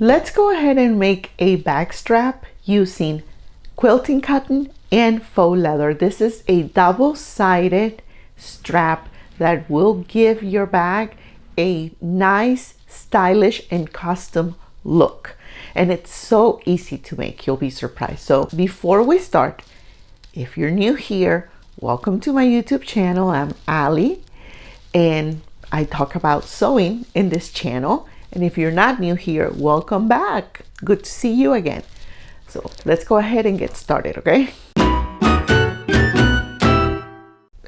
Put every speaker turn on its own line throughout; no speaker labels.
Let's go ahead and make a back strap using quilting cotton and faux leather. This is a double-sided strap that will give your bag a nice, stylish, and custom look. And it's so easy to make, you'll be surprised. So before we start, if you're new here, welcome to my YouTube channel. I'm Ali, and I talk about sewing in this channel. And if you're not new here, welcome back. Good to see you again. So let's go ahead and get started, okay?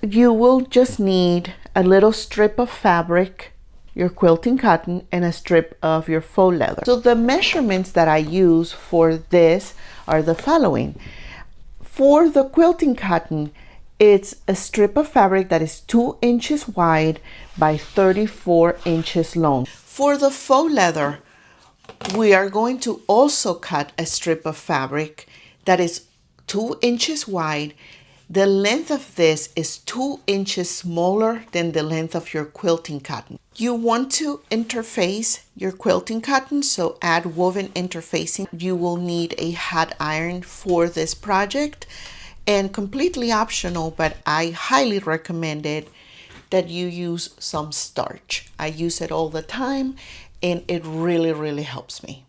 You will just need a little strip of fabric, your quilting cotton, and a strip of your faux leather. So the measurements that I use for this are the following. For the quilting cotton, it's a strip of fabric that is 2 inches wide by 34 inches long. For the faux leather, we are going to also cut a strip of fabric that is 2 inches wide. The length of this is 2 inches smaller than the length of your quilting cotton. You want to interface your quilting cotton, so add woven interfacing. You will need a hot iron for this project, and completely optional, but I highly recommend it, that you use some starch. I use it all the time and it really helps me.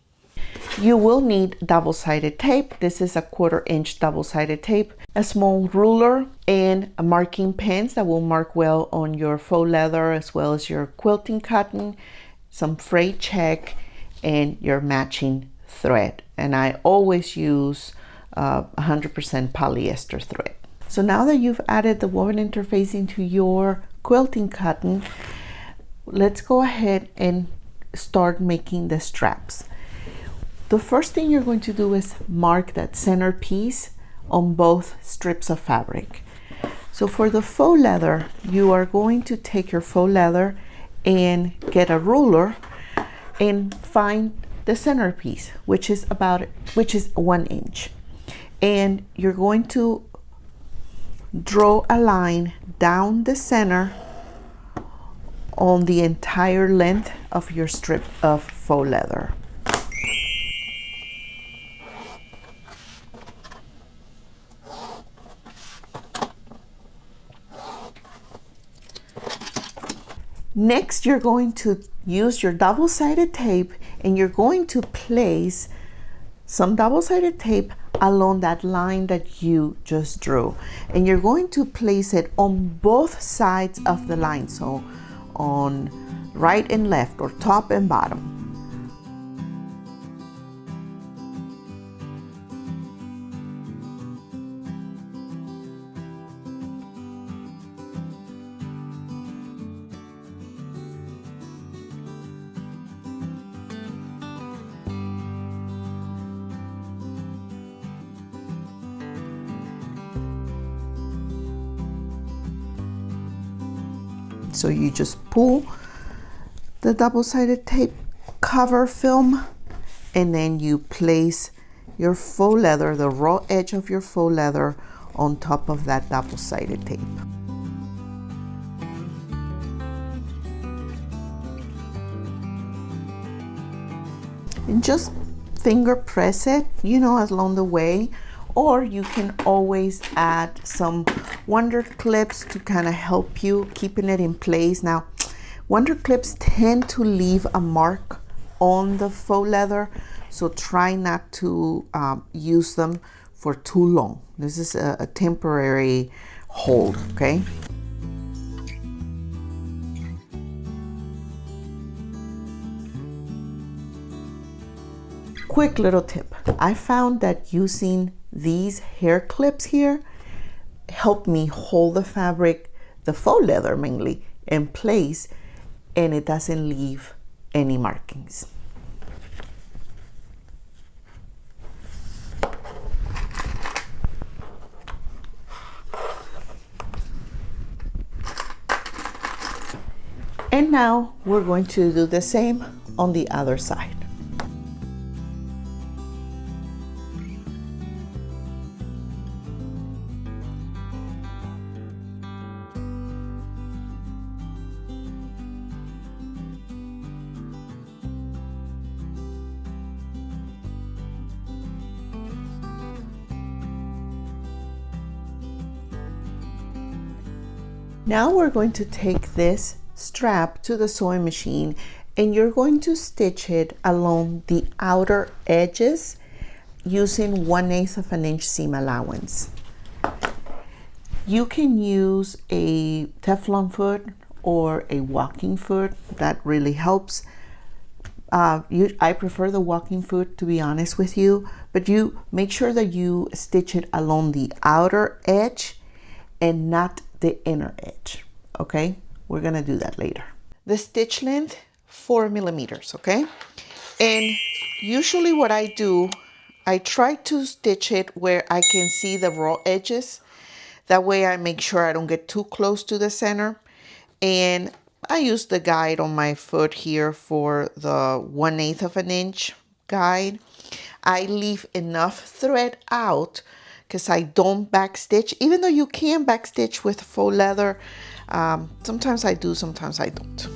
You will need double-sided tape. This is a 1/4 inch double-sided tape, a small ruler, and a marking pens that will mark well on your faux leather as well as your quilting cotton, some frayed check, and your matching thread. And I always use 100% polyester thread. So now that you've added the woven interfacing to your quilting cotton, let's go ahead and start making the straps. The first thing you're going to do is mark that center piece on both strips of fabric. So for the faux leather, you are going to take your faux leather and get a ruler and find the center piece, which is 1 inch. And you're going to draw a line down the center on the entire length of your strip of faux leather. Next, you're going to use your double-sided tape, and you're going to place some double-sided tape along that line that you just drew, and you're going to place it on both sides of the line, so on right and left, or top and bottom. So you just pull the double-sided tape cover film, and then you place your faux leather, the raw edge of your faux leather, on top of that double-sided tape. And just finger press it, along the way. Or you can always add some wonder clips to kind of help you keeping it in place. Now, wonder clips tend to leave a mark on the faux leather, so try not to use them for too long. This is a temporary hold, okay? Quick little tip. I found that using these hair clips here help me hold the fabric, the faux leather mainly, in place, and it doesn't leave any markings. And now we're going to do the same on the other side. Now we're going to take this strap to the sewing machine and you're going to stitch it along the outer edges using 1/8 of an inch seam allowance. You can use a Teflon foot or a walking foot. That really helps. I prefer the walking foot, to be honest with you, but you make sure that you stitch it along the outer edge and not the inner edge. Okay, we're gonna do that later. The stitch length, 4 millimeters. Okay, and usually what I do, I try to stitch it where I can see the raw edges. That way I make sure I don't get too close to the center. And I use the guide on my foot here for the 1/8 of an inch guide. I leave enough thread out because I don't backstitch, even though you can backstitch with faux leather. Sometimes I do, sometimes I don't.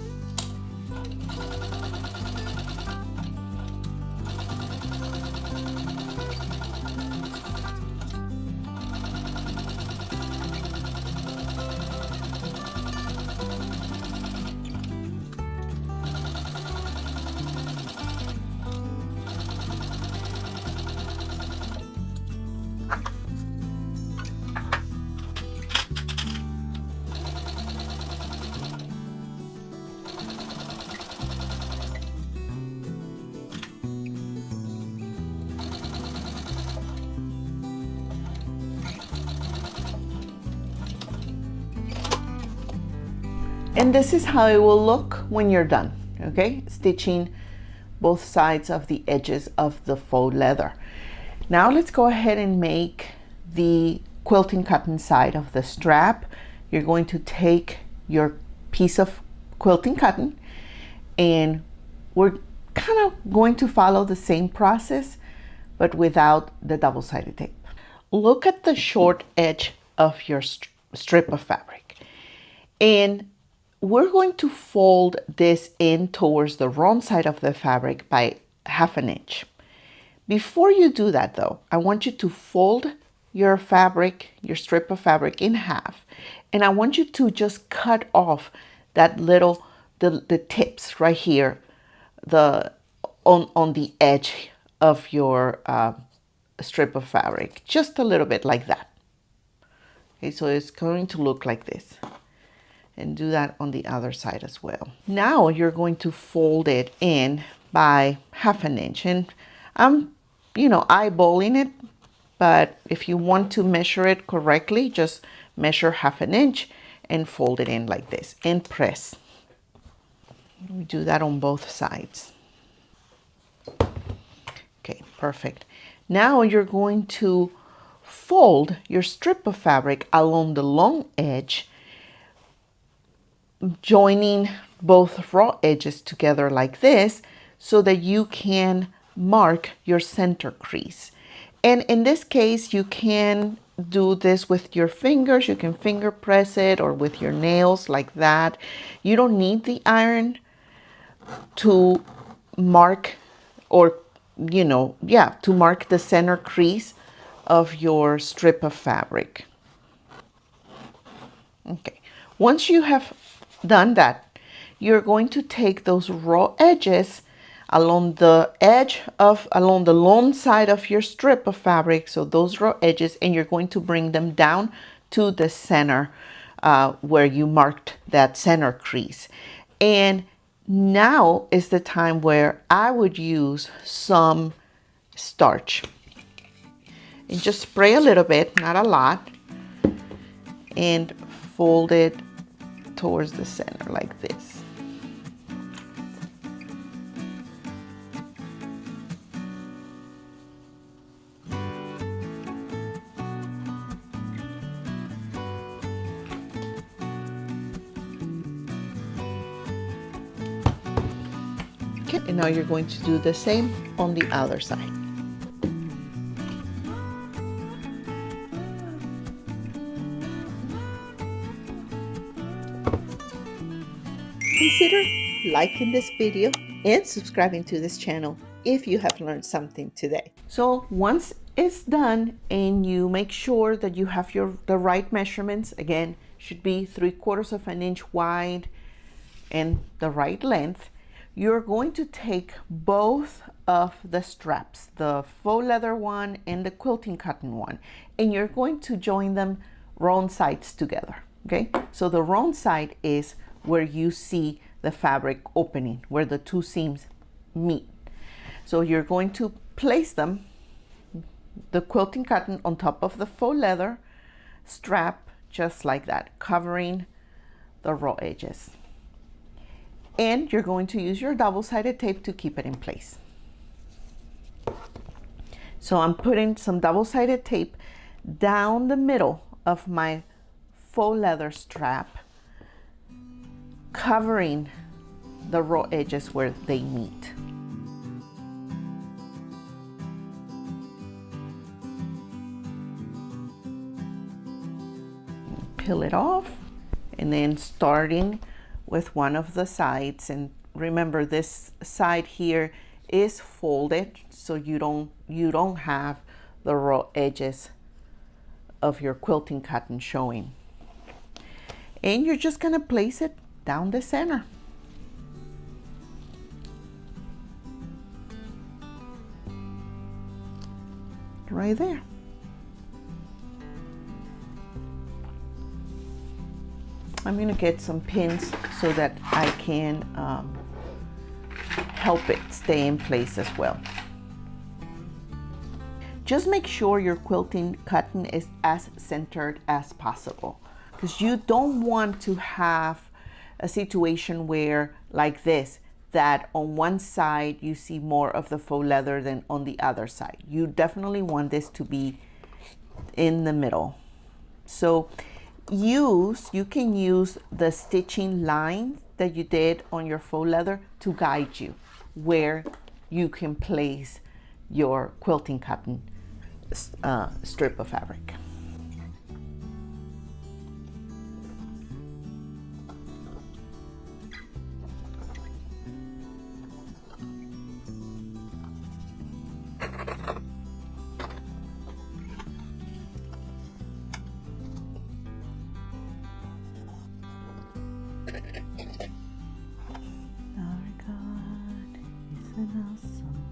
And this is how it will look when you're done, okay? Stitching both sides of the edges of the faux leather. Now let's go ahead and make the quilting cotton side of the strap. You're going to take your piece of quilting cotton and we're kind of going to follow the same process, but without the double-sided tape. Look at the short edge of your strip of fabric, and we're going to fold this in towards the wrong side of the fabric by 1/2 inch. Before you do that though, I want you to fold your fabric, your strip of fabric in half, and I want you to just cut off that little, the tips right here, on the edge of your strip of fabric, just a little bit like that. Okay, so it's going to look like this. And do that on the other side as well. Now you're going to fold it in by 1/2 inch, and I'm, eyeballing it, but if you want to measure it correctly, just measure 1/2 inch and fold it in like this and press. We do that on both sides. Okay, perfect. Now you're going to fold your strip of fabric along the long edge, joining both raw edges together like this so that you can mark your center crease. And in this case, you can do this with your fingers. You can finger press it or with your nails like that. You don't need the iron to mark or, to mark the center crease of your strip of fabric. Okay, once you have done that, you're going to take those raw edges along the long side of your strip of fabric, so those raw edges, and you're going to bring them down to the center where you marked that center crease. And now is the time where I would use some starch and just spray a little bit, not a lot, and fold it towards the center like this. Okay, and now you're going to do the same on the other side. Consider liking this video and subscribing to this channel if you have learned something today. So once it's done and you make sure that you have the right measurements, again, should be 3/4 of an inch wide and the right length. You're going to take both of the straps, the faux leather one and the quilting cotton one, and you're going to join them wrong sides together. Okay, so the wrong side is where you see the fabric opening, where the two seams meet. So you're going to place them, the quilting cotton on top of the faux leather strap, just like that, covering the raw edges. And you're going to use your double-sided tape to keep it in place. So I'm putting some double-sided tape down the middle of my faux leather strap, covering the raw edges where they meet. Peel it off, and then starting with one of the sides, and remember this side here is folded so you don't have the raw edges of your quilting cotton showing. And you're just going to place it down the center. Right there. I'm going to get some pins so that I can help it stay in place as well. Just make sure your quilting cotton is as centered as possible, because you don't want to have a situation where, like this, that on one side you see more of the faux leather than on the other side. You definitely want this to be in the middle. So you can use the stitching line that you did on your faux leather to guide you where you can place your quilting cotton strip of fabric.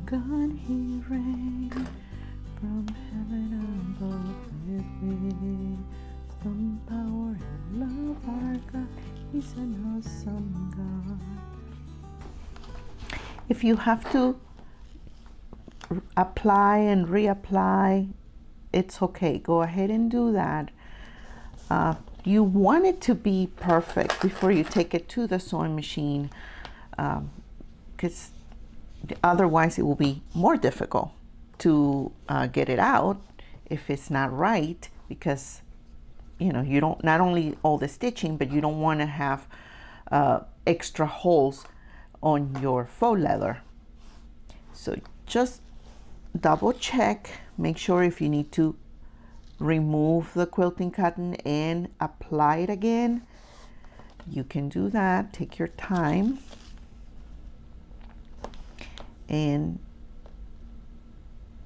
God, he reigns from heaven above with wisdom, power, and love. Our God, he's an awesome God. If you have to apply and reapply, it's okay. Go ahead and do that. You want it to be perfect before you take it to the sewing machine, because otherwise it will be more difficult to get it out if it's not right, because you don't, not only all the stitching, but you don't want to have extra holes on your faux leather. So just double check, make sure if you need to remove the quilting cotton and apply it again, you can do that. Take your time, and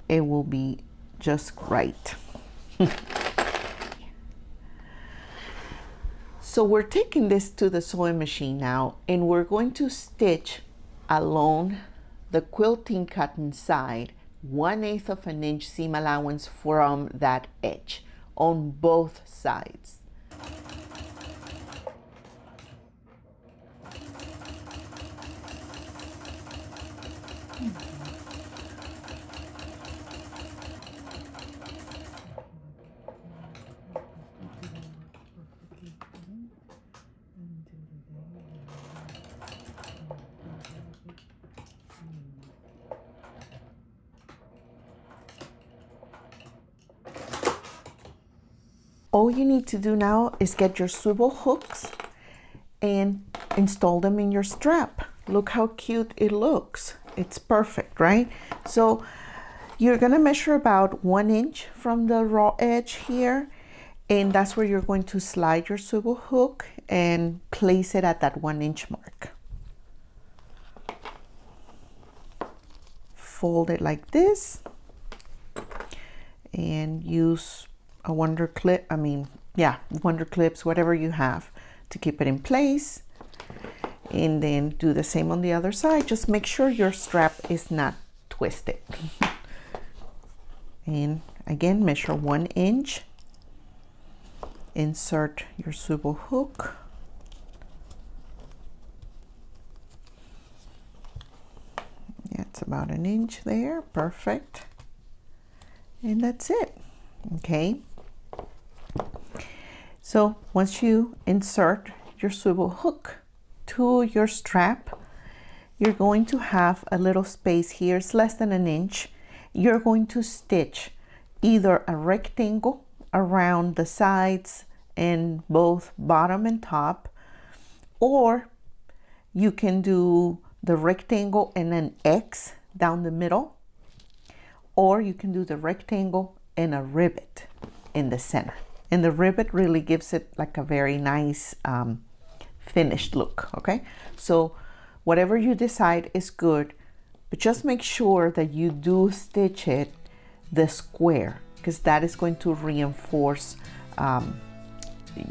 it will be just right. So we're taking this to the sewing machine now, and we're going to stitch along the quilting cotton side 1/8 of an inch seam allowance from that edge on both sides. All you need to do now is get your swivel hooks and install them in your strap. Look how cute it looks. It's perfect, right? So you're gonna measure about 1 inch from the raw edge here, and that's where you're going to slide your swivel hook and place it at that 1 inch mark. Fold it like this and use a wonder clip, wonder clips, whatever you have to keep it in place. And then do the same on the other side. Just make sure your strap is not twisted. And again, measure 1 inch. Insert your swivel hook. Yeah, it's about 1 inch there. Perfect. And that's it. Okay. So once you insert your swivel hook to your strap, you're going to have a little space here. It's less than 1 inch. You're going to stitch either a rectangle around the sides and both bottom and top, or you can do the rectangle and an X down the middle, or you can do the rectangle and a rivet in the center. And the rivet really gives it like a very nice finished look. Okay, so whatever you decide is good, but just make sure that you do stitch it the square, because that is going to reinforce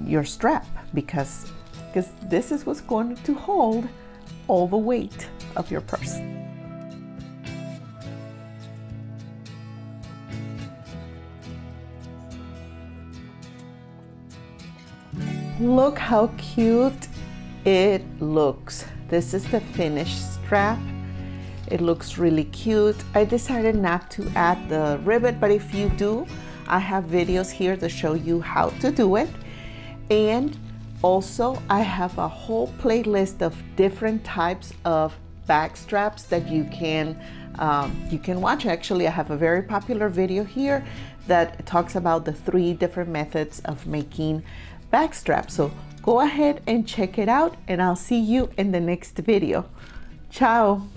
your strap, because this is what's going to hold all the weight of your purse. Look how cute it looks. This is the finished strap. It looks really cute. I decided not to add the rivet, but if you do, I have videos here to show you how to do it. And also I have a whole playlist of different types of back straps that you can watch. Actually, I have a very popular video here that talks about the 3 different methods of making back straps. So go ahead and check it out, and I'll see you in the next video. Ciao.